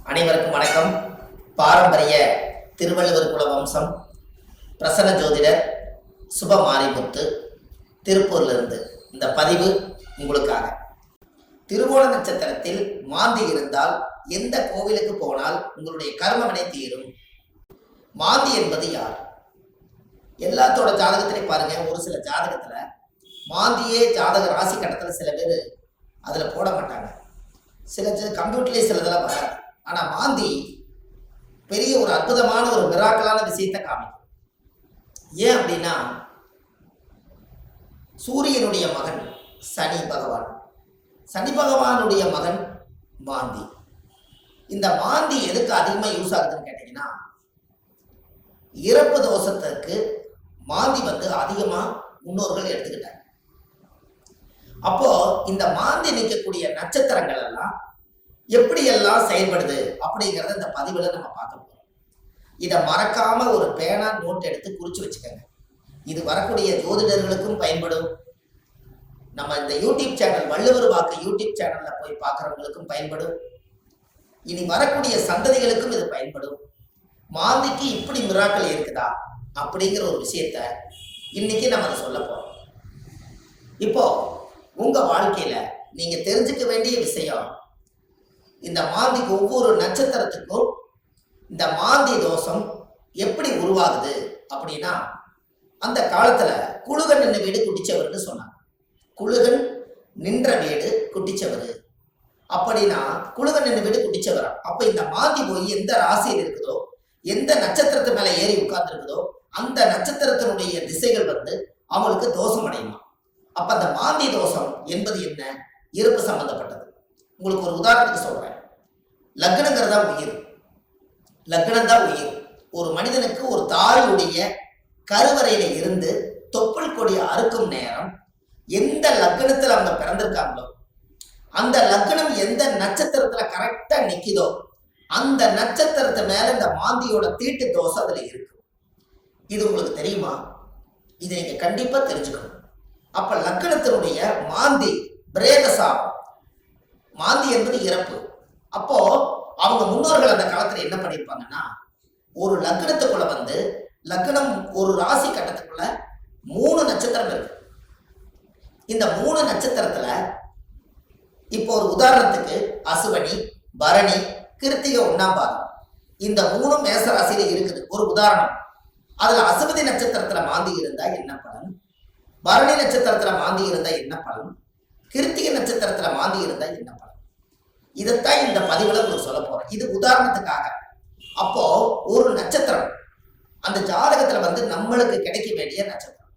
அனைவருக்கும் வணக்கம். பாரம்பரிய திருவள்ளுவர் குல வம்சம் பிரசன்ன ஜோதிடர் சுபமாரிமுத்து திருப்பூர்லிருந்து இந்த பதிவு உங்களுக்காக. திருவோண நட்சத்திரத்தில் மாந்தி இருந்தால் எந்த கோவிலுக்கு போனால் உங்களுடைய கர்மவினை தீரும்? மாந்தி என்பது யார்? எல்லாத்தோட ஜாதகத்திலையும் பாருங்க, ஒரு சில ஜாதகத்துல மாந்தியே ஜாதக ராசி கட்டத்தில் சில பேர் அதில் போட மாட்டாங்க. சில கம்ப்யூட்டர்லேயே சிலதெல்லாம் வராது. ஆனால் மாந்தி பெரிய ஒரு அற்புதமான ஒரு மிராக்கலான விஷயத்தை காமிக்கும். ஏன் அப்படின்னா, சூரியனுடைய மகன் சனி பகவான், சனி பகவானுடைய மகன் மாந்தி. இந்த மாந்தி எதுக்கு அதிகமாக யூஸ் ஆகுதுன்னு கேட்டீங்கன்னா, இறப்பு தோஷத்துக்கு மாந்தி அதிகமாக முன்னோர்கள் எடுத்துக்கிட்டாங்க. அப்போ இந்த மாந்தி நிற்கக்கூடிய நட்சத்திரங்கள் எல்லாம் எப்படியெல்லாம் செயல்படுது அப்படிங்கிறத இந்த பதிவில் நம்ம பார்க்க போறோம். இதை மறக்காம ஒரு பேனா நோட் எடுத்து குறிச்சு வச்சுக்கோங்க. இது வரக்கூடிய ஜோதிடர்களுக்கும் பயன்படும். நம்ம இந்த யூடியூப் சேனல் வள்ளுவர் வாக்கு யூடியூப் சேனல்ல போய் பார்க்குறவங்களுக்கும் பயன்படும். இனி வரக்கூடிய சந்ததிகளுக்கும் இது பயன்படும். மாந்திக்கு இப்படி மிராக்கள் இருக்குதா அப்படிங்கிற ஒரு விஷயத்த இன்னைக்கு நம்ம அதை சொல்ல போறோம். இப்போ உங்க வாழ்க்கையில நீங்க தெரிஞ்சுக்க வேண்டிய விஷயம், இந்த மாந்திக்கு ஒவ்வொரு நட்சத்திரத்துக்கும் இந்த மாந்தி தோஷம் எப்படி உருவாகுது அப்படின்னா, அந்த காலத்துல குழுகன் நின்ற வீடு குட்டிச்சவர்னு சொன்னாங்க. குழுகன் நின்ற வீடு குட்டிச்சவர் அப்படின்னா குழுகன் நின்ற வீடு குட்டிச்சவரா. அப்ப இந்த மாந்தி போய் எந்த ராசியில் இருக்குதோ, எந்த நட்சத்திரத்து மேல ஏறி உட்கார்ந்து இருக்குதோ, அந்த நட்சத்திரத்தினுடைய திசைகள் அவங்களுக்கு தோஷம் அடையுமா. அப்ப அந்த மாந்தி தோஷம் என்பது என்ன? இறப்பு சம்பந்தப்பட்டது. உங்களுக்கு ஒரு உதாரணத்துக்கு சொல்றேன். லக்னங்கிறதா உயிர், லக்னம் தான் உயிர். ஒரு மனிதனுக்கு ஒரு தாயுடைய கருவறையில இருந்து தொப்புள் கொடி அறுக்கும் நேரம் எந்த லக்னத்துல அவங்க பிறந்திருக்காங்களோ, அந்த லக்னம் எந்த நட்சத்திரத்துல கரெக்டா நிக்குதோ, அந்த நட்சத்திரத்து மேல இந்த மாந்தியோட தீட்டு தோஷம் அதுல இருக்கு. இது உங்களுக்கு தெரியுமா? இதை நீங்க கண்டிப்பா தெரிஞ்சுக்கணும். அப்ப லக்னத்தினுடைய மாந்தி பிரேதசாபம். மாந்தி என்பது இறப்பு. அப்போ அவங்க முன்னோர்கள் அந்த காலத்துல என்ன பண்ணிருப்பாங்கன்னா, ஒரு லக்னத்துக்குள்ள லக்னம் ஒரு ராசி கட்டத்துக்குள்ள 3 நட்சத்திரம் இருக்கு. இந்த 3 நட்சத்திரத்துல இப்போ ஒரு உதாரணத்துக்கு அசுவனி, பரணி, கிருத்திகை 1ஆம் பாதம், இந்த 3 மேச ராசியில இருக்குது. ஒரு உதாரணம். அதுல அசுவதி நட்சத்திரத்துல மாந்தி இருந்தா என்ன பலன், பரணி நட்சத்திரத்துல மாந்தி இருந்தா என்ன பலன், கிருத்திகை நட்சத்திரத்துல மாந்தி இருந்தா என்ன பலன், இதைத்தான் இந்த பதிவுல உங்களுக்கு சொல்ல போறேன். இது உதாரணத்துக்காக. அப்போ ஒரு நட்சத்திரம் அந்த ஜாதகத்துல நம்மளுக்கு கிடைக்க வேண்டிய நட்சத்திரம்.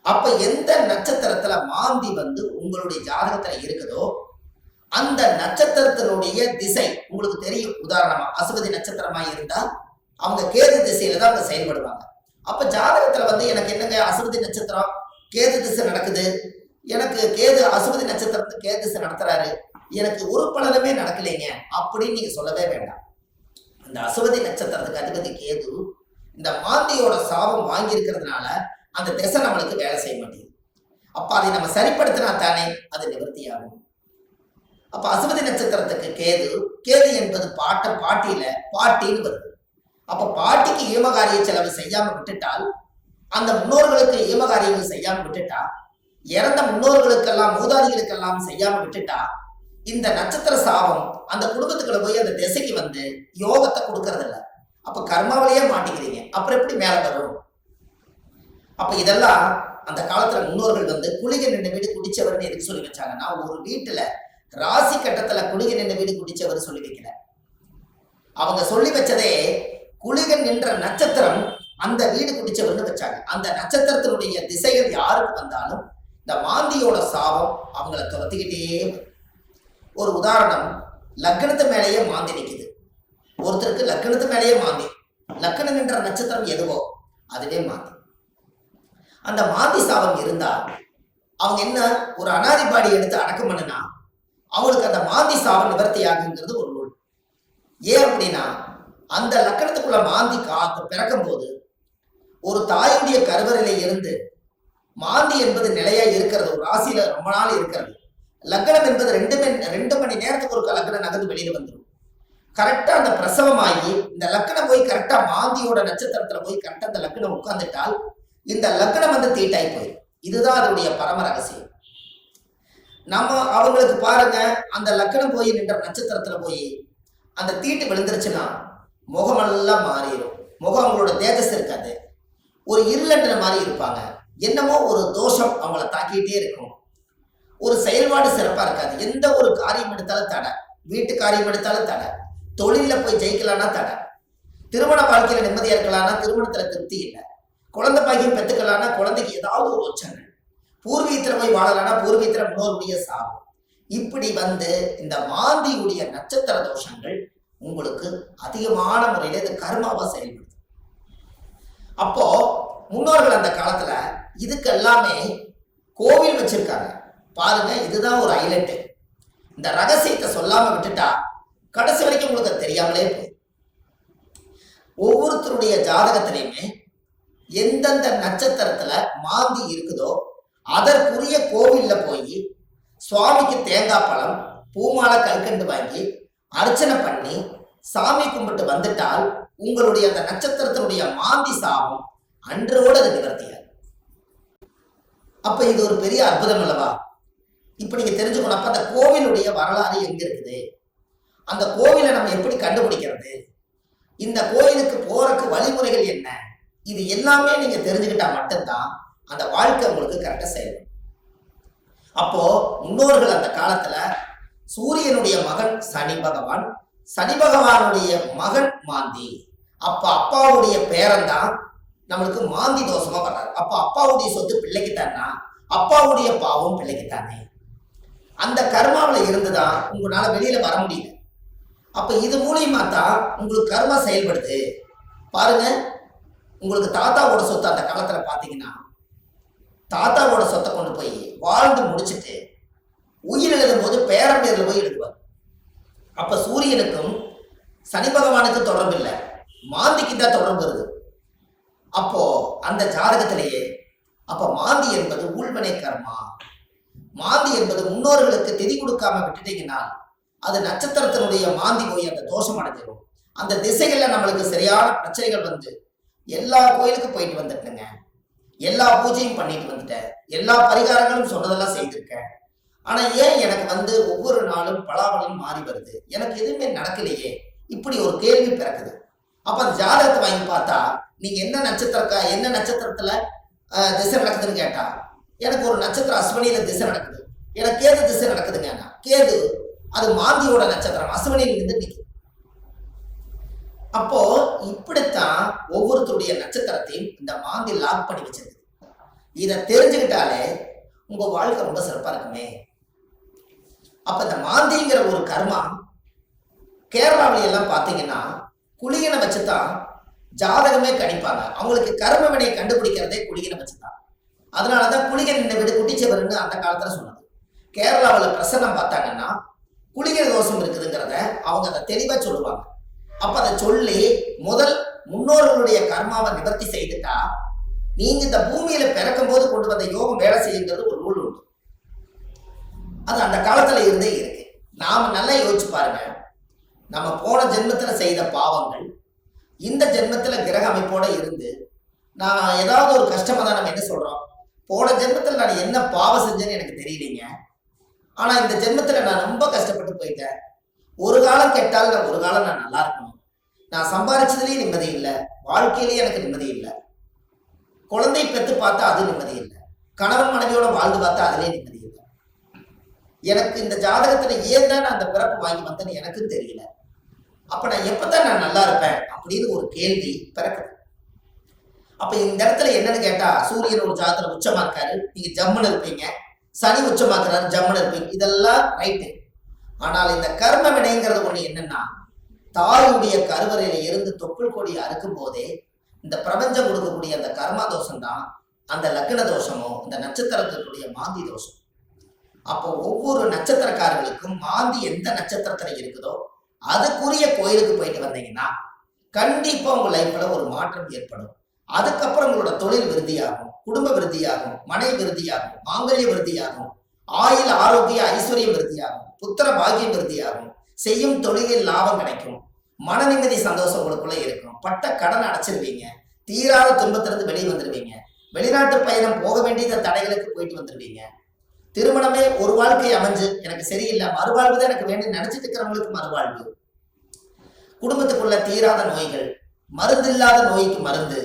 அப்ப எந்த நட்சத்திரத்துல மாந்தி உங்களுடைய ஜாதகத்துல இருக்குதோ, அந்த நட்சத்திரத்தினுடைய திசை உங்களுக்கு தெரியும். உதாரணமா அசுவதி நட்சத்திரமா இருந்தா அவங்க கேது திசையில தான் அவங்க செயல்படுவாங்க. அப்ப ஜாதகத்துல எனக்கு என்னங்க அசுவதி நட்சத்திரம் கேது திசை நடக்குது, எனக்கு கேது அசுவதி நட்சத்திரத்துக்கு கேது திசை நடத்துறாரு, எனக்கு ஒரு பலனுமே நடக்கலைங்க அப்படின்னு நீங்க சொல்லவே வேண்டாம். அந்த அசுவதி நட்சத்திரத்துக்கு அதிபதி கேது இந்த மாந்தியோட சாபம் வாங்கி இருக்கிறதுனால அந்த திசை நம்மளுக்கு வேலை செய்ய மாட்டேங்குது. அப்ப அதை நம்ம சரிப்படுத்தினா தானே அது நிவர்த்தியாகும். அப்ப அசுவதி நட்சத்திரத்துக்கு கேது, கேது என்பது பாட்டியில பாட்டின்னு வருது. அப்ப பாட்டிக்கு ஈமகாரிய செலவு செய்யாம விட்டுட்டால், அந்த முன்னோர்களுக்கு ஈமகாரியங்கள் செய்யாம விட்டுட்டா, இறந்த முன்னோர்களுக்கெல்லாம் மூதாதிகளுக்கெல்லாம் செய்யாம விட்டுட்டா, இந்த நட்சத்திர சாபம் அந்த குடும்பத்துக்குள்ள போய் அந்த திசைக்கு யோகத்தை கொடுக்கறது இல்லை. அப்ப கர்மாவிலேயே மாட்டிக்கிறீங்க. அப்புறம் எப்படி மேல வரும்? அப்ப இதெல்லாம் அந்த காலத்துல முன்னோர்கள் குளிகை நின்ற வீடு குடிச்சவர்னு எதுக்கு சொல்லி வச்சாங்கன்னா, ஒரு வீட்டுல ராசி கட்டத்துல குளிகை நின்ற வீடு குடிச்சவர் சொல்லி வைக்கல. அவங்க சொல்லி வச்சதே குளிகன் நின்ற நட்சத்திரம் அந்த வீடு குடிச்சவர்னு வச்சாங்க. அந்த நட்சத்திரத்தினுடைய திசைகள் யாருக்கு வந்தாலும் இந்த மாந்தியோட சாபம் அவங்கள துரத்திக்கிட்டே. ஒரு உதாரணம், லக்னத்து மேலேயே மாந்தி நிற்குது. ஒருத்தருக்கு லக்னத்து மேலேயே மாந்தி, லக்னம் என்ற நட்சத்திரம் எதுவோ அதுவே மாந்தி. அந்த மாந்தி சாபம் இருந்தா அவங்க என்ன ஒரு அனாதிபாடி எடுத்து அடக்கம் பண்ணுனா அவங்களுக்கு அந்த மாந்தி சாபம் நிவர்த்தி ஆகுங்கிறது ஒரு நூல். ஏன் அப்படின்னா, அந்த லக்கணத்துக்குள்ள மாந்தி பிறக்கும் போது ஒரு தாயுடைய கருவறையில இருந்து மாந்தி என்பது நிலையா இருக்கிறது, ஒரு ராசியில ரொம்ப நாள் இருக்கிறது. லக்னம் என்பது 2 மணி நேரத்துக்கு ஒரு லக்னம் நகர்ந்து வெளியில வந்துடும். கரெக்டா அந்த பிரசவமாகி இந்த லக்னம் போய் கரெக்டா மாந்தியோட நட்சத்திரத்துல போய் கரெக்டா அந்த லக்னம் உட்கார்ந்துட்டால் இந்த லக்னம் வந்து தீட்டாய் போயிடும். இதுதான் அதனுடைய பரம ரகசியம். நம்ம அவங்களுக்கு பாருங்க, அந்த லக்னம் போய் நின்ற நட்சத்திரத்துல போய் அந்த தீட்டு விழுந்துருச்சுன்னா முகமெல்லாம் மாறிடும். முகம் அவங்களோட தேஜஸ் இருக்காது, ஒரு இருளன்ற மாதிரி இருப்பாங்க. என்னமோ ஒரு தோஷம் அவங்கள தாக்கிட்டே இருக்கும். ஒரு செயல்பாடு சிறப்பா இருக்காது. எந்த ஒரு காரியம் எடுத்தாலும் தடை, வீட்டு காரியம் எடுத்தாலும் தடை, தொழில போய் ஜெயிக்கலாம்னா தடை, திருமண வாழ்க்கையில நிம்மதியா இருக்கலாம்னா திருமணத்துல திருப்தி இல்லை, குழந்தை பாக்கியம் பெற்றுக்கலாம்னா குழந்தைக்கு ஏதாவது ஒரு ஒச்சனை, பூர்வீகத்துல போய் வாழலாம்னா பூர்வீகத்துல முன்னோருடைய சாபம். இப்படி வந்து இந்த மாந்தியுடைய நட்சத்திர தோஷங்கள் உங்களுக்கு அதிகமான முறையில இது கர்மாவா செயல்படுது. அப்போ முன்னோர்கள் அந்த காலத்துல இதுக்கு எல்லாமே கோவில் வச்சிருக்காங்க பாருங்க. இதுதான் ஒரு ஹைலைட். இந்த ரகசியத்தை சொல்லாம விட்டுட்டா கடைசி வரைக்கும் உங்களுக்கு தெரியாமலே போய் ஒவ்வொருத்தருடைய ஜாதகத்திலையுமே எந்தெந்த நட்சத்திரத்துல மாந்தி இருக்குதோ அதற்குரிய கோவில்ல போய் சுவாமிக்கு தேங்காய் பழம் பூமாலை கல்கண்டு வாங்கி அர்ச்சனை பண்ணி சாமி கும்பிட்டு வந்துட்டால் உங்களுடைய அந்த நட்சத்திரத்தினுடைய மாந்தி சாபம் அன்றோடு அது நிவர்த்தியாது. அப்ப இது ஒரு பெரிய அற்புதம் அல்லவா? இப்ப நீங்க தெரிஞ்சுக்கணும். அப்ப அந்த கோவிலுடைய வரலாறு எங்க இருக்குது, அந்த கோவிலை நம்ம எப்படி கண்டுபிடிக்கிறது, இந்த கோயிலுக்கு போறதுக்கு வழிமுறைகள் என்ன, இது எல்லாமே நீங்க தெரிஞ்சுக்கிட்டா மட்டும்தான் அந்த வாழ்க்கை உங்களுக்கு கரெக்டா செய்யணும். அப்போ முன்னோர்கள் அந்த காலத்துல சூரியனுடைய மகன் சனி பகவான், சனி பகவானுடைய மகன் மாந்தி. அப்ப அப்பாவுடைய பேரன் தான் நம்மளுக்கு மாந்தி தோஷமா வர்றாரு. அப்ப அப்பாவுடைய சொத்து பிள்ளைக்குத்தானா, அப்பாவுடைய பாவம் பிள்ளைக்குத்தானே. அந்த கர்மாவில இருந்துதான் உங்களால வெளியில வர முடியல. அப்ப இது மூலியமா தான் உங்களுக்கு கர்மா செயல்படுது. பாருங்க, உங்களுக்கு தாத்தாவோட சொத்து அந்த காலத்துல பாத்தீங்கன்னா தாத்தாவோட சொத்தை கொண்டு போய் வாழ்ந்து முடிச்சுட்டு உயிர் எழுதும் போது பேரன் பேர்ல போய் எழுதுவார். அப்ப சூரியனுக்கும் சனி பகவானுக்கு தொடர்பு இல்லை, மாந்திக்கு தான் தொடர்பு வருது. அப்போ அந்த ஜாதகத்திலேயே அப்ப மாந்தி என்பது உள்வனை கர்மா. மாந்தி என்பது முன்னோர்களுக்கு திதி கொடுக்காம விட்டுட்டீங்கன்னா அது நட்சத்திரத்தினுடைய மாந்தி போய் அந்த தோஷம் அடைஞ்சிடும். அந்த திசைகள்ல நம்மளுக்கு சரியான பிரச்சனைகள் வந்து எல்லா கோயிலுக்கும் போயிட்டு வந்துட்டுங்க, எல்லா பூஜையும் பண்ணிட்டு வந்துட்டேன், எல்லா பரிகாரங்களும் சொன்னதெல்லாம் செய்திருக்கேன். ஆனா ஏன் எனக்கு வந்து ஒவ்வொரு நாளும் பலாபலம் மாறி வருது, எனக்கு எதுவுமே நடக்கலையே, இப்படி ஒரு கேள்வி பிறக்குது. அப்ப அந்த ஜாதகத்தை வாங்கி பார்த்தா நீங்க என்ன நட்சத்திரத்துல திசை நடக்குதுன்னு கேட்டா எனக்கு ஒரு நட்சத்திரம் அஸ்வினியில திசை நடக்குது, எனக்கு கேது திசை நடக்குதுங்க. கேது அது மாந்தியோட நட்சத்திரம், அஸ்வினியில இருந்து நிற்கும். அப்போ இப்படித்தான் ஒவ்வொருத்தருடைய நட்சத்திரத்தையும் இந்த மாந்தி லாக் பண்ணி வச்சிருக்கு. இதை தெரிஞ்சுக்கிட்டாலே உங்க வாழ்க்கை ரொம்ப சிறப்பா இருக்குமே. அப்ப இந்த மாந்திங்கிற ஒரு கர்மா கேரளாவில எல்லாம் பாத்தீங்கன்னா குளிகனை வச்சுதான் ஜாதகமே கணிப்பாங்க. அவங்களுக்கு கர்ம வினை கண்டுபிடிக்கிறதே குளிகனை வச்சுதான். அதனாலதான் குளிகன் இந்த வீடு குட்டிச்சவர்னு அந்த காலத்துல சொன்னது. கேரளாவில் பிரசன்னம் பார்த்தாங்கன்னா குளிகை தோஷம் இருக்குதுங்கிறத அவங்க அதை தெளிவா சொல்லுவாங்க. அப்ப அதை சொல்லி முதல் முன்னோர்களுடைய கர்மாவை நிவர்த்தி செய்துட்டா நீங்க இந்த பூமியில பிறக்கும் போது கொண்டு வந்த யோகம் வேலை செய்யுங்கிறது ஒரு ரூல் உண்டு. அது அந்த காலத்துல இருந்தே இருக்கு. நாம நல்லா யோசிச்சு பாருங்க, நம்ம போன ஜென்மத்துல செய்த பாவங்கள் இந்த ஜென்மத்துல கிரக அமைப்போட இருந்து நான் ஏதாவது ஒரு கஷ்டமா தான் நம்ம என்ன சொல்றோம், போன ஜென்மத்துல நான் என்ன பாவம் செஞ்சேன்னு எனக்கு தெரியலீங்க, ஆனா இந்த ஜென்மத்துல நான் ரொம்ப கஷ்டப்பட்டு போயிட்டேன், ஒரு காலம் கெட்டால் ஒரு காலம் நான் நல்லா இருக்கணும், நான் சம்பாதிச்சதுலயும் நிம்மதி இல்லை, வாழ்க்கையிலேயே எனக்கு நிம்மதி இல்லை, குழந்தை பெற்று பார்த்தா அது நிம்மதி இல்லை, கணவன் மனைவியோட வாழ்ந்து பார்த்தா அதுலேயே நிம்மதி இல்லை, எனக்கு இந்த ஜாதகத்துல ஏன் தான் நான் அந்த பிறப்பு வாங்கி வந்தேன்னு எனக்கும் தெரியல, அப்ப நான் எப்பதான் நான் நல்லா இருப்பேன் அப்படின்னு ஒரு கேள்வி பிறக்குது. அப்ப இந்த இடத்துல என்னன்னு கேட்டா சூரியன் ஒரு ஜாதகத்துல உச்சமா இருக்காரு, நீங்க ஜம்முன்னு இருப்பீங்க, சனி உச்சமாக்குறாரு ஜம்முன்னு இருப்பீங்க, இதெல்லாம் ரைட்டு. ஆனால் இந்த கர்ம வினைங்கிறது ஒண்ணு என்னன்னா தாயுடைய கருவறையில இருந்து தொப்புள் கொடி அறுக்கும் போதே இந்த பிரபஞ்சம் கொடுக்கக்கூடிய அந்த கர்மா தோஷம் தான் அந்த லக்ன தோஷமோ இந்த நட்சத்திரத்தினுடைய மாந்தி தோஷம். அப்போ ஒவ்வொரு நட்சத்திரக்காரர்களுக்கும் மாந்தி எந்த நட்சத்திரத்துல இருக்குதோ அதுக்குரிய கோயிலுக்கு போயிட்டு வந்தீங்கன்னா கண்டிப்பா உங்க லைஃப்ல ஒரு மாற்றம் ஏற்படும். அதுக்கப்புறம் உங்களோட தொழில் விருத்தியாகும், குடும்ப விருத்தியாகும், மனை விருத்தியாகும், மாங்கல்ய விருத்தியாகும், ஆயுள் ஆரோக்கிய ஐஸ்வர்யம் விருத்தியாகும், புத்திர பாக்கியம் விருத்தியாகும், செய்யும் தொழிலில் லாபம் கிடைக்கும், மன நிம்மதி சந்தோஷம் உங்களுக்குள்ள இருக்கும், பட்ட கடன் அடைச்சிருவீங்க, தீராத துன்பத்திலிருந்து வெளியே வந்துருவீங்க, வெளிநாட்டு பயணம் போக வேண்டிய தடைகளுக்கு போயிட்டு வந்துருவீங்க. திருமணமே ஒரு வாழ்க்கை அமைஞ்சு எனக்கு சரியில்லை, மறுவாழ்வு தான் எனக்கு வேண்டும் நினைச்சிட்டு இருக்கிறவங்களுக்கு மறுவாழ்வு. குடும்பத்துக்குள்ள தீராத நோய்கள், மருந்து இல்லாத நோய்க்கு மருந்து,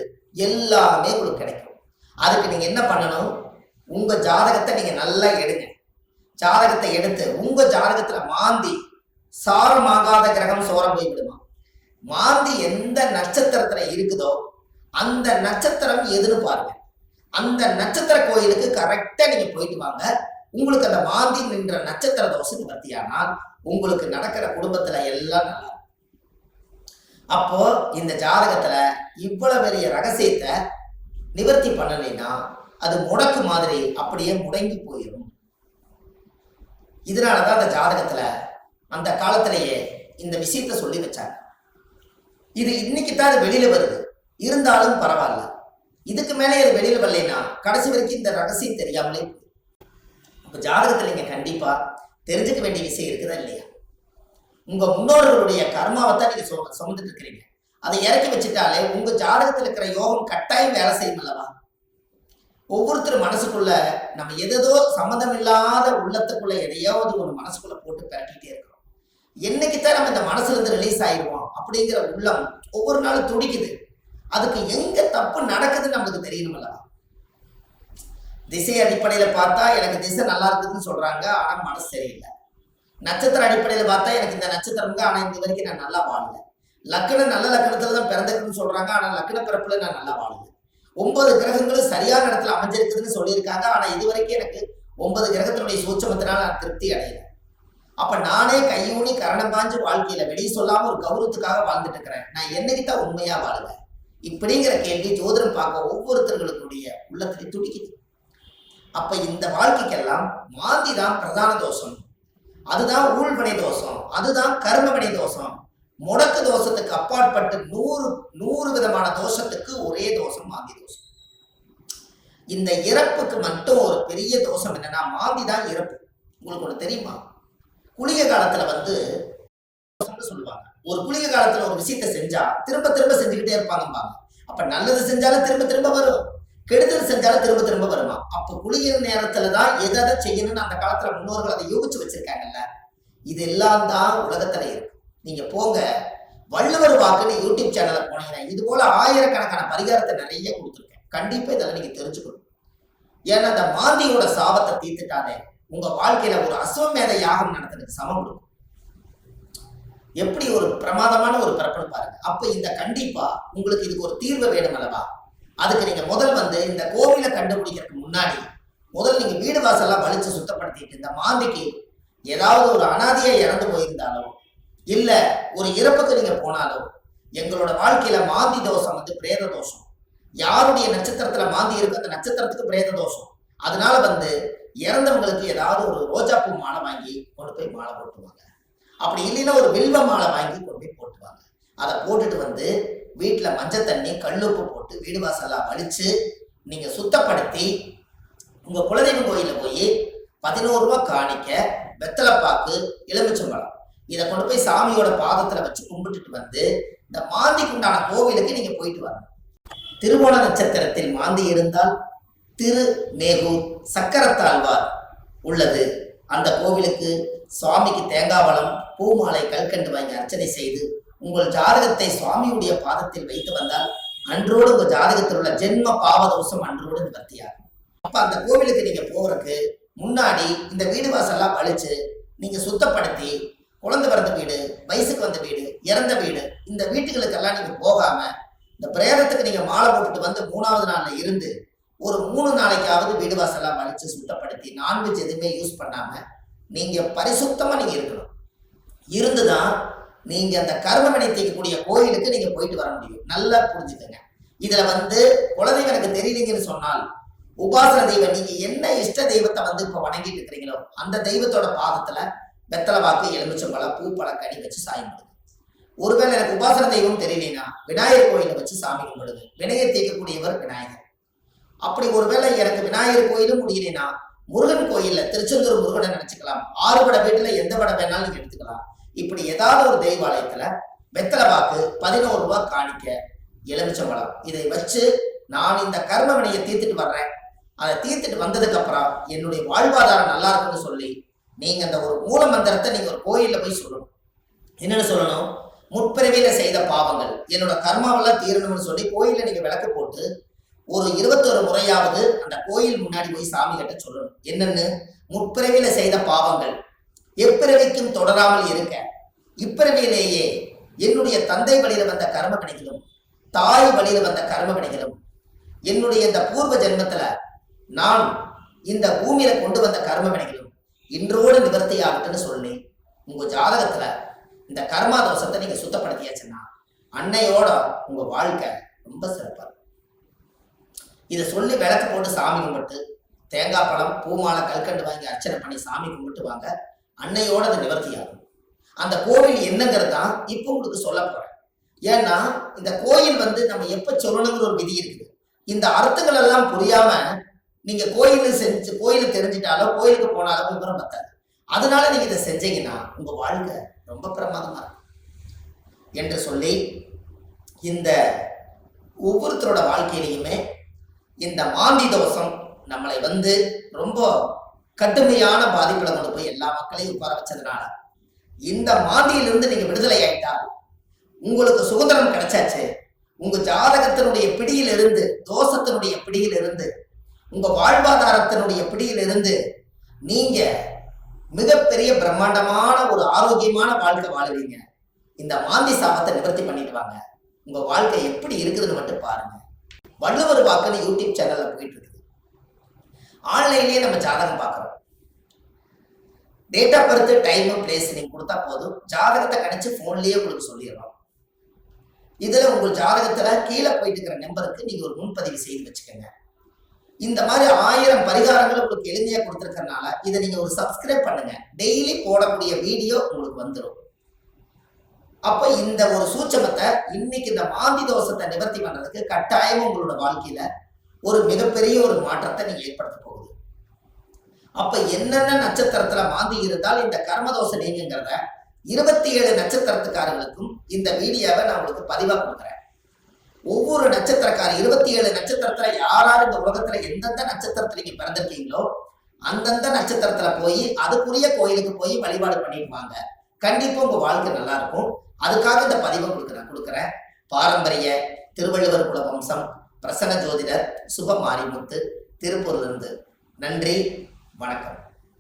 எல்லாமே உங்களுக்கு கிடைக்கும். அதுக்கு நீங்க என்ன பண்ணணும், உங்க ஜாதகத்தை நீங்க நல்லா எடுங்க. ஜாதகத்தை எடுத்து உங்க ஜாதகத்துல மாந்தி சாரமாகாத கிரகம் சோரம் போய் விடுமா, மாந்தி எந்த நட்சத்திரத்துல இருக்குதோ அந்த நட்சத்திரம் எதுன்னு பாருங்க. அந்த நட்சத்திர கோயிலுக்கு கரெக்டா நீங்க போயிட்டு வாங்க. உங்களுக்கு அந்த மாந்தி நின்ற நட்சத்திர தோஷம் நிவர்த்தியானால் உங்களுக்கு நடக்கிற குடும்பத்துல எல்லாம் நல்லா. அப்போ இந்த ஜாதகத்துல இவ்வளவு பெரிய ரகசியத்தை நிவர்த்தி பண்ணலைன்னா அது முடக்கு மாதிரி அப்படியே முடங்கி போயிடும். இதனாலதான் அந்த ஜாதகத்துல அந்த காலத்திலேயே இந்த விஷயத்த சொல்லி வச்சாங்க. இது இன்னைக்கு தான் அது வெளியில வருது, இருந்தாலும் பரவாயில்ல. இதுக்கு மேலே அது வெளியில வரலைன்னா கடைசி வரைக்கும் இந்த ரகசியம் தெரியாமலே. இப்ப ஜாதகத்துல நீங்க கண்டிப்பா தெரிஞ்சுக்க வேண்டிய விஷயம் இருக்குதா இல்லையா? உங்க முன்னோர்களுடைய கர்மாவை தான் நீங்க சுமந்துட்டு இருக்கிறீங்க. அதை இறக்கி வச்சுட்டாலே உங்க ஜாதகத்துல இருக்கிற யோகம் கட்டாயம் வேலை செய்யும் அல்லவா? ஒவ்வொருத்தரும் மனசுக்குள்ள நம்ம எதோ சம்மந்தம் இல்லாத உள்ளத்துக்குள்ள எதையாவது ஒரு மனசுக்குள்ள போட்டு பரட்டிட்டே இருக்கிறோம். என்னைக்குத்தான் நம்ம இந்த மனசுல இருந்து ரிலீஸ் ஆயிடுவோம் அப்படிங்கிற உள்ளம் ஒவ்வொரு நாளும் துடிக்குது. அதுக்கு எங்க தப்பு நடக்குதுன்னு நம்மளுக்கு தெரியணும் அல்லவா? திசை அடிப்படையில பார்த்தா எனக்கு திசை நல்லா இருக்குதுன்னு சொல்றாங்க, ஆனா மனசு சரியில்லை. நட்சத்திர அடிப்படையில பார்த்தா எனக்கு இந்த நட்சத்திரம், ஆனா இந்த வரைக்கும் நான் நல்லா வாழல. லக்கணம் நல்ல லக்கணத்துலதான் பிறந்திருக்குன்னு சொல்றாங்க, ஆனா லக்கண பிறப்புல நான் நல்லா வாழல. 9 கிரகங்களும் சரியான இடத்துல அமைஞ்சிருக்குதுன்னு சொல்லியிருக்காங்க, ஆனா இது வரைக்கும் எனக்கு 9 கிரகத்தினுடைய சூட்சமத்தினால நான் திருப்தி அடையல. அப்ப நானே கையூனி கரணம் பாஞ்சு வாழ்க்கையில வெளியே சொல்லாம ஒரு கௌரவத்துக்காக வாழ்ந்துட்டு இருக்கிறேன். நான் என்னைக்குத்தான் உண்மையா வாழுவேன்? இப்படிங்கிற கேள்வி ஜோதிடம் பார்க்க ஒவ்வொருத்தர்களுடைய உள்ளத்திலே துடிக்குது. அப்ப இந்த வாழ்க்கைக்கெல்லாம் மாந்தி தான் பிரதான தோஷம், அதுதான் ஊழ்வினை தோஷம், அதுதான் கர்மவினை தோஷம். முடக்கு தோஷத்துக்கு அப்பாற்பட்டு 100 விதமான தோஷத்துக்கு ஒரே தோஷம் மாந்தி தோஷம். இந்த இறப்புக்கு மட்டும் ஒரு பெரிய தோஷம் என்னன்னா மாந்தி தான் இறப்பு. உங்களுக்கு ஒண்ணு தெரியுமா? குளிகை காலத்துல சொல்லுவாங்க, ஒரு குளிகை காலத்துல ஒரு விஷயத்த செஞ்சா திரும்ப திரும்ப செஞ்சுக்கிட்டே இருப்பாங்கம்பாங்க. அப்ப நல்லது செஞ்சாலும் திரும்ப திரும்ப வரும், கெடுதல் செஞ்சாலும் திரும்ப திரும்ப வருமா? அப்ப குளிகை நேரத்துலதான் எதை செய்யணும்னு அந்த காலத்துல முன்னோர்கள் அதை யோசிச்சு வச்சிருக்காங்கல்ல. இது எல்லாம் தான் உலகத்துல இருக்கு. நீங்க போங்க, வள்ளுவர் வாக்குன்னு யூடியூப் சேனல்ல போனீங்கன்னா இது போல ஆயிரக்கணக்கான பரிகாரத்தை நிறைய கொடுத்துருக்கேன். கண்டிப்பா இதெல்லாம் நீங்க தெரிஞ்சுக்கணும். ஏன்னா அந்த மாந்தியோட சாபத்தை தீர்த்துட்டாலே உங்க வாழ்க்கையில ஒரு அஸ்வமேத யாகம் நடத்துறதுக்கு சமம் கொடுக்கும். எப்படி ஒரு பிரமாதமான ஒரு பிறப்புன்னு பாருங்க. அப்ப இந்த கண்டிப்பா உங்களுக்கு இதுக்கு ஒரு தீர்வு வேணும் அல்லவா? அதுக்கு நீங்க முதல் இந்த கோவிலை கண்டுபிடிக்கிறதுக்கு முன்னாடி முதல் நீங்க வீடு வாசல்லாம் வலிச்சு சுத்தப்படுத்திட்டு, இந்த மாந்திக்கு ஏதாவது ஒரு அனாதையா இறந்து போயிருந்தாலோ இல்ல ஒரு இறப்புக்கு நீங்க போனாலோ, எங்களோட வாழ்க்கையில மாந்தி தோஷம் பிரேத தோஷம். யாருடைய நட்சத்திரத்துல மாந்தி இருக்கு அந்த நட்சத்திரத்துக்கு பிரேத தோஷம். அதனால இறந்தவங்களுக்கு ஏதாவது ஒரு ரோஜாப்பூ மாலை வாங்கி கொண்டு போய் மாலை போட்டுவாங்க. அப்படி இல்லைன்னா ஒரு வில்வ மாலை வாங்கி கொண்டு போய் போட்டுவாங்க. அதை போட்டுட்டு வீட்டுல மஞ்சள் தண்ணி கல்லுப்பு போட்டு வீடு வாசல்லாம் வலிச்சு நீங்க சுத்தப்படுத்தி உங்க குலதெய்வம் கோயில போய் 11 ரூபாய் காணிக்க, வெத்தலைப்பாக்கு, எலுமிச்சம்பழம் இதை கொண்டு போய் சாமியோட பாதத்துல வச்சு கும்பிட்டுட்டு இந்த மாந்திக்கு உண்டான கோவிலுக்கு நீங்க போயிட்டு வரணும். திருவோண நட்சத்திரத்தில் மாந்தி இருந்தால் திருமேகூர் சக்கரத்தாழ்வார் உள்ளது. அந்த கோவிலுக்கு சுவாமிக்கு தேங்காய் பழம், பூமாலை, கல்கண்டு வாங்கி அர்ச்சனை செய்து உங்கள் ஜாதகத்தை சுவாமியுடைய பாதத்தில் வைத்து வந்தால் அன்றோடு உங்க ஜாதகத்தில் உள்ள ஜென்ம பாவதோஷம் அன்றோடு நிவர்த்தியாகும். அப்ப அந்த கோவிலுக்கு நீங்க போறதுக்கு முன்னாடி இந்த வீடு வாசல்லாம் வலிச்சு நீங்க சுத்தப்படுத்தி, குழந்தை பிறந்த வீடு, வயசுக்கு வந்த வீடு, இறந்த வீடு, இந்த வீட்டுகளுக்கெல்லாம் நீங்க போகாம இந்த பிரேதத்துக்கு நீங்க மாலை போட்டுட்டு 3வது நாள்ல இருந்து ஒரு 3 நாளைக்காவது வீடு வாசல்லாம் வலிச்சு சுத்தப்படுத்தி நான்வெஜ் எதுவுமே யூஸ் பண்ணாம நீங்க பரிசுத்தமா நீங்க இருக்கணும். இருந்துதான் நீங்க அந்த கர்மவினை தீர்க்கக்கூடிய கோயிலுக்கு நீங்க போயிட்டு வர முடியும். நல்லா புரிஞ்சுக்கங்க. இதுல குலதெய்வம் எனக்கு தெரியலீங்கன்னு சொன்னால் உபாசன தெய்வம், நீங்க என்ன இஷ்ட தெய்வத்தை இப்ப வணங்கிட்டு இருக்கிறீங்களோ அந்த தெய்வத்தோட பாதத்துல வெத்தலை வாக்கு, எலுமிச்சம்பழம், பூ, பழம், கனி வச்சு சாமி கும்பிடுங்க. ஒருவேளை எனக்கு உபாசன தெய்வம் தெரியலனா விநாயகர் கோயிலை வச்சு சாமி கும்பிடுங்க. வினையை தீர்க்கக்கூடியவர் விநாயகர். அப்படி ஒருவேளை எனக்கு விநாயகர் கோயிலும் முடியலனா முருகன் கோயில்ல திருச்செந்தூர் முருகனை நினைச்சுக்கலாம். 6 வடை வீட்டுல எந்த வடை வேணாலும் நீங்க எடுத்துக்கலாம். இப்படி ஏதாவது ஒரு தெய்வாலயத்துல வெத்தலை பாக்கு 11 ரூபாய் காணிக்க, எலுமிச்சம்பழம் இதை வச்சு நான் இந்த கர்ம வினையை தீர்த்துட்டு வர்றேன், அதை தீர்த்துட்டு வந்ததுக்கு அப்புறம் என்னுடைய வாழ்வாதாரம் நல்லா இருக்குன்னு சொல்லி நீங்க அந்த ஒரு மூல மந்திரத்தை நீங்க ஒரு கோயில்ல போய் சொல்லணும். என்னன்னு சொல்லணும்? முற்பிறவியில செய்த பாவங்கள் என்னோட கர்மாவெல்லாம் தீரணும்னு சொல்லி கோயில்ல நீங்க விளக்கு போட்டு ஒரு 21 முறையாவது அந்த கோயில் முன்னாடி போய் சாமி கிட்ட சொல்லணும். என்னன்னு? முற்பிறவியில செய்த பாவங்கள் எப்பிறவிக்கும் தொடராமல் இருக்க, இப்பிறவியிலேயே என்னுடைய தந்தை வழியில வந்த கர்ம வினைகளும் தாய் வழியில வந்த கர்ம வினைகளும் என்னுடைய இந்த பூர்வ ஜென்மத்துல நான் இந்த பூமியில கொண்டு வந்த கர்ம வினைகளும் இன்றோடு நிவர்த்தி ஆகட்டுன்னு சொல்லி உங்க ஜாதகத்துல இந்த கர்மா தோஷத்தை நீங்க சுத்தப்படுத்தியாச்சுன்னா அன்னையோட உங்க வாழ்க்கை ரொம்ப சிறப்பா இருக்கும். இதை சொல்லி விளக்கு போட்டு சாமி கும்பிட்டு தேங்காய் பழம் பூமாலை கல்கண்டு வாங்கி அர்ச்சனை பண்ணி சாமி கும்பிட்டு வாங்க. அன்னையோட அது நிவர்த்தி ஆகும். அந்த கோவில் என்னங்கிறது தான் இப்போ உங்களுக்கு சொல்ல போறேன். ஏன்னா இந்த கோயில் நம்ம எப்ப சொல்லணுங்கிற ஒரு விதி இருக்குது. இந்த அர்த்தங்கள் எல்லாம் புரியாம நீங்க கோயிலுக்கு தெரிஞ்சிட்டாலோ கோயிலுக்கு போனாலோ விவரம் பத்தாது. அதனால நீங்க இதை செஞ்சீங்கன்னா உங்க வாழ்க்கை ரொம்ப பிரமாதமா இருக்கும் என்று சொல்லி இந்த ஒவ்வொருத்தரோட வாழ்க்கையிலையுமே இந்த மாந்தி தோஷம் நம்மளை ரொம்ப கடுமையான பாதிப்புல கொண்டு போய் எல்லா மக்களையும் உட்கார வச்சதுனால இந்த மாந்தியிலிருந்து நீங்க விடுதலை ஆயிட்டால் உங்களுக்கு சுதந்திரம் கிடைச்சாச்சு. உங்க ஜாதகத்தினுடைய பிடியிலிருந்து, தோஷத்தினுடைய பிடியிலிருந்து, உங்க வாழ்வாதாரத்தினுடைய பிடியிலிருந்து நீங்க மிகப்பெரிய பிரம்மாண்டமான ஒரு ஆரோக்கியமான வாழ்க்கை வாழுவீங்க. இந்த மாந்தி சாபத்தை நிவர்த்தி பண்ணிட்டு வாங்க. உங்க வாழ்க்கை எப்படி இருக்குதுன்னு மட்டும் பாருங்க. வள்ளுவர் வாக்குன்னு யூடியூப் சேனல்ல போயிட்டு இருக்குது. ஆன்லைன்லயே நம்ம ஜாதகம் பார்க்கறோம். Date of birth, time, place நீங்க கொடுத்தா போதும், ஜாதகத்தை கணிச்சு போன்லயே உங்களுக்கு சொல்லிடுறோம். இதுல உங்க ஜாதகத்துல கீழே போயிட்டு இருக்கிற நம்பருக்கு நீங்க ஒரு முன்பதிவு செய்து வச்சுக்கோங்க. இந்த மாதிரி 1000 பரிகாரங்கள் உங்களுக்கு எளிமையா கொடுத்துருக்கறனால இதை நீங்க ஒரு சப்ஸ்கிரைப் பண்ணுங்க. டெய்லி போடக்கூடிய வீடியோ உங்களுக்கு வந்துடும். அப்ப இந்த ஒரு சூட்சமத்தை இன்னைக்கு இந்த மாந்தி தோஷத்தை நிவர்த்தி பண்றதுக்கு கட்டாயம் உங்களோட வாழ்க்கையில ஒரு மிகப்பெரிய ஒரு மாற்றத்தை நீங்க ஏற்படுத்த போகுது. அப்ப என்னென்ன நட்சத்திரத்துல மாந்தி இருந்தால் இந்த கர்மதோஷம் நீங்கிறத 27 நட்சத்திரத்துக்காரர்களுக்கும் இந்த வீடியோவை நான் உங்களுக்கு பதிவா கொடுக்குறேன். ஒவ்வொரு நட்சத்திரக்காரர் 27 நட்சத்திரத்துல யாராரு இந்த உலகத்துல எந்தெந்த நட்சத்திரத்துல நீங்க பிறந்திருக்கீங்களோ அந்தந்த நட்சத்திரத்துல போய் அதுக்குரிய கோயிலுக்கு போய் வழிபாடு பண்ணிட்டு வாங்க. கண்டிப்பா உங்க வாழ்க்கை நல்லா இருக்கும். அதுக்காக இந்த பதிவை கொடுக்குறேன். பாரம்பரிய திருவள்ளுவர் குல வம்சம், பிரசன்ன ஜோதிடர் சுப மாரிமுத்து, திருப்பூர்ல இருந்து. நன்றி, வணக்கம்.